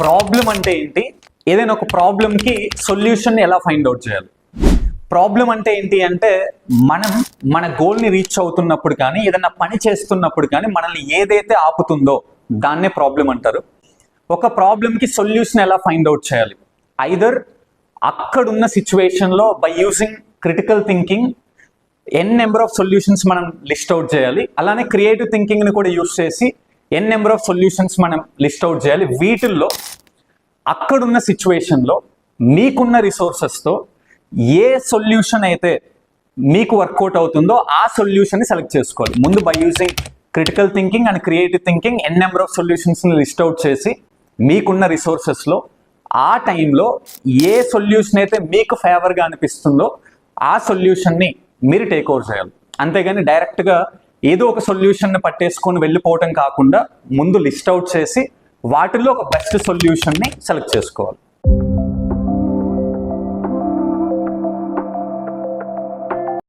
Problem అంటే ఏంటి, ఏదైనా ఒక ప్రాబ్లంకి సొల్యూషన్ ఎలా ఫైండ్ అవుట్ చేయాలి. ప్రాబ్లం అంటే ఏంటి అంటే మనం మన గోల్ని రీచ్ అవుతున్నప్పుడు కానీ ఏదైనా పని చేస్తున్నప్పుడు కానీ మనల్ని ఏదైతే ఆపుతుందో దాన్నే ప్రాబ్లం అంటారు. ఒక ప్రాబ్లంకి సొల్యూషన్ ఎలా ఫైండ్ అవుట్ చేయాలి, ఐదర్ అక్కడున్న సిచ్యువేషన్లో by using critical thinking number of solutions మనం లిస్ట్ అవుట్ చేయాలి. అలానే క్రియేటివ్ థింకింగ్ని కూడా యూస్ చేసి నెంబర్ ఆఫ్ సొల్యూషన్స్ మనం లిస్ట్ అవుట్ చేయాలి. వీటిల్లో అక్కడున్న సిచ్యువేషన్లో మీకున్న రిసోర్సెస్తో ఏ సొల్యూషన్ అయితే మీకు వర్కౌట్ అవుతుందో ఆ సొల్యూషన్ని సెలెక్ట్ చేసుకోవాలి. ముందు by using critical thinking and creative thinking number of సొల్యూషన్స్ని లిస్ట్ అవుట్ చేసి మీకున్న రిసోర్సెస్లో ఆ టైంలో ఏ సొల్యూషన్ అయితే మీకు ఫేవర్గా అనిపిస్తుందో ఆ సొల్యూషన్ని మీరు టేక్ ఓవర్ చేయాలి. అంతేగాని డైరెక్ట్గా ఏదో ఒక సొల్యూషన్ని పట్టేసుకొని వెళ్ళిపోవటం కాకుండా ముందు లిస్ట్ అవుట్ చేసి వాటిల్లో ఒక బెస్ట్ సొల్యూషన్ని సెలెక్ట్ చేసుకోవాలి.